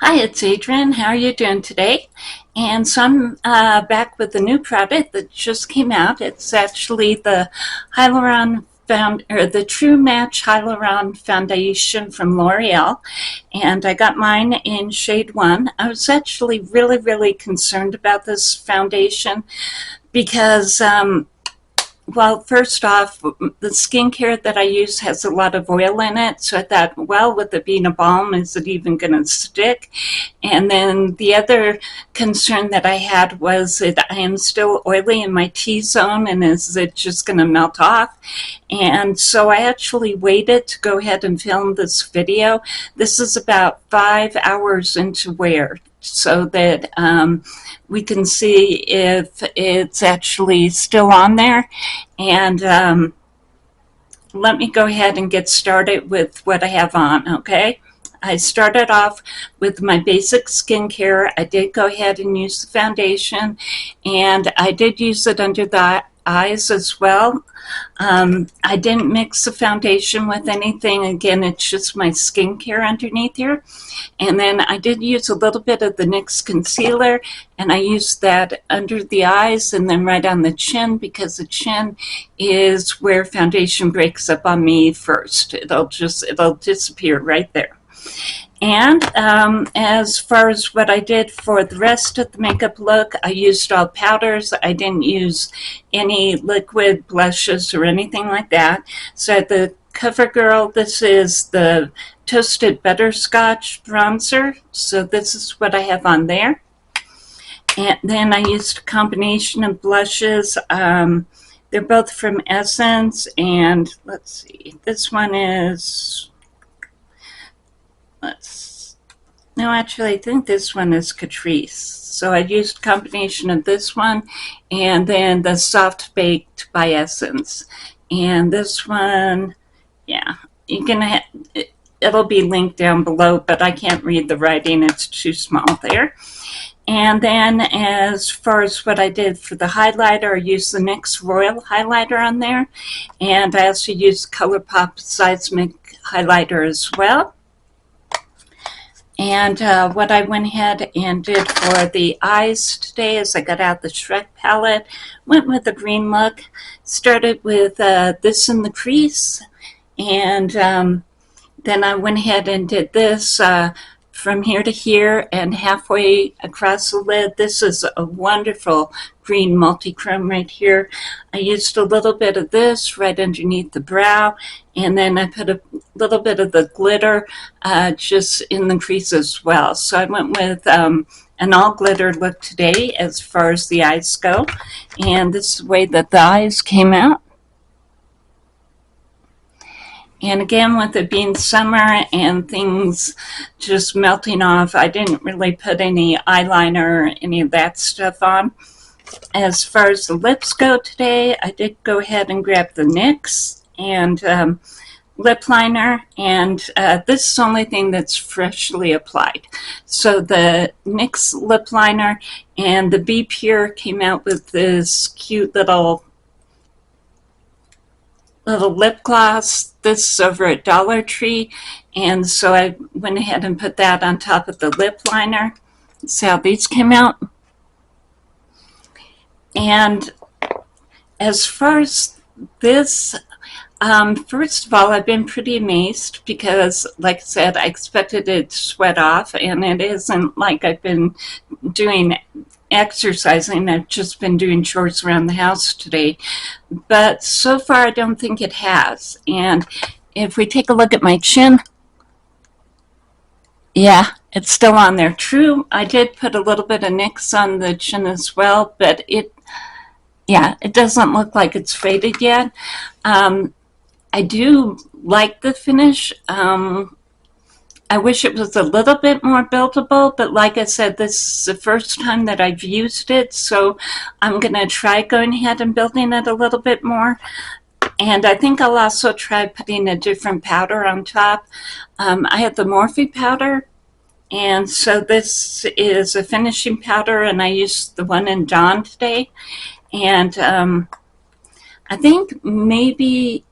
Hi, it's Adrienne. How are you doing today? And so I'm back with a new product that just came out. It's actually the the True Match Hyaluron Foundation from L'Oreal, and I got mine in shade 1. I was actually really concerned about this foundation because well, first off, the skincare that I use has a lot of oil in it, so I thought, well, with it being a balm, is it even going to stick? And then the other concern that I had was that I am still oily in my T-zone, and is it just going to melt off? And so I actually waited to go ahead and film this video. This is about 5 hours into wear, so that we can see if it's actually still on there. And let me go ahead and get started with what I have on, okay? I started off with my basic skincare. I did go ahead and use the foundation, and I did use it under the eyes as well. I didn't mix the foundation with anything. Again, it's just my skincare underneath here. And then I did use a little bit of the NYX concealer, and I used that under the eyes and then right on the chin, because the chin is where foundation breaks up on me first. It'll disappear right there. And as far as what I did for the rest of the makeup look, I used all powders. I didn't use any liquid blushes or anything like that. So the Covergirl, this is the Toasted Butterscotch bronzer. So this is what I have on there. And then I used a combination of blushes. They're both from Essence, and let's see, this one is... No, actually, I think this one is Catrice. So I used a combination of this one and then the Soft Baked by Essence. And this one, yeah, it'll be linked down below, but I can't read the writing. It's too small there. And then as far as what I did for the highlighter, I used the NYX Royal highlighter on there. And I also used Colourpop Seismic highlighter as well. And what I went ahead and did for the eyes today is I got out the Shrek palette, went with a green look, started with this in the crease, and then I went ahead and did this from here to here and halfway across the lid. This is a wonderful green multi-chrome right here. I used a little bit of this right underneath the brow, and then I put a little bit of the glitter just in the crease as well. So I went with an all glitter look today as far as the eyes go, and this is the way that the eyes came out. And again, with it being summer and things just melting off, I didn't really put any eyeliner or any of that stuff on. As far as the lips go today, I did go ahead and grab the NYX and lip liner, and this is the only thing that's freshly applied. So the NYX lip liner and the BPure came out with this cute little lip gloss. This is over at Dollar Tree, and so I went ahead and put that on top of the lip liner. See how these came out. And as far as this, first of all, I've been pretty amazed because, like I said, I expected it to sweat off, and it isn't like I've been doing exercising. I've just been doing chores around the house today, but so far I don't think it has. And if we take a look at my chin, yeah, it's still on there. True, I did put a little bit of NYX on the chin as well, but it doesn't look like it's faded yet. I do like the finish. I wish it was a little bit more buildable, but like I said, this is the first time that I've used it, so I'm going to try going ahead and building it a little bit more. And I think I'll also try putting a different powder on top. I have the Morphe powder, and so this is a finishing powder, and I used the one in Dawn today. And I think maybe,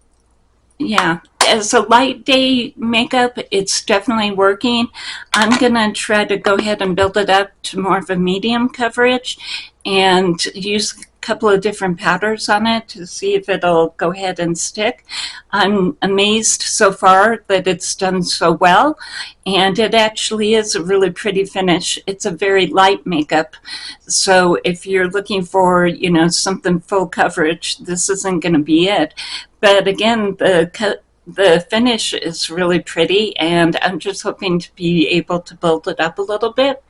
yeah, as a light day makeup, it's definitely working. I'm gonna try to go ahead and build it up to more of a medium coverage and use a couple of different powders on it to see if it'll go ahead and stick. I'm amazed so far that it's done so well, and it actually is a really pretty finish. It's a very light makeup, so if you're looking for, you know, something full coverage, this isn't going to be it. But again, the finish is really pretty, and I'm just hoping to be able to build it up a little bit.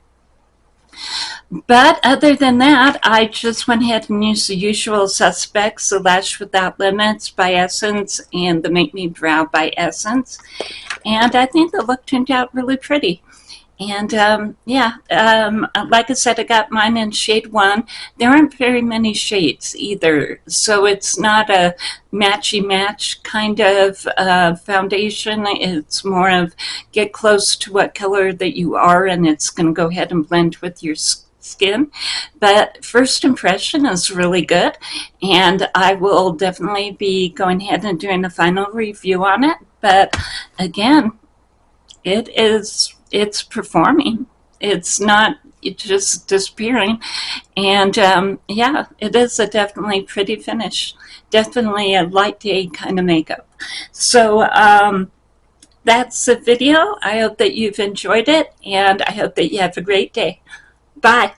But other than that, I just went ahead and used the usual suspects, the Lash Without Limits by Essence and the Make Me Brow by Essence. And I think the look turned out really pretty. And like I said, I got mine in shade 1. There aren't very many shades either, so it's not a matchy-match kind of foundation. It's more of get close to what color that you are, and it's going to go ahead and blend with your skin. But first impression is really good, and I will definitely be going ahead and doing a final review on it. But again, it's performing. It's not just disappearing. And yeah, it is a definitely pretty finish. Definitely a light day kind of makeup. So that's the video. I hope that you've enjoyed it, and I hope that you have a great day. Bye.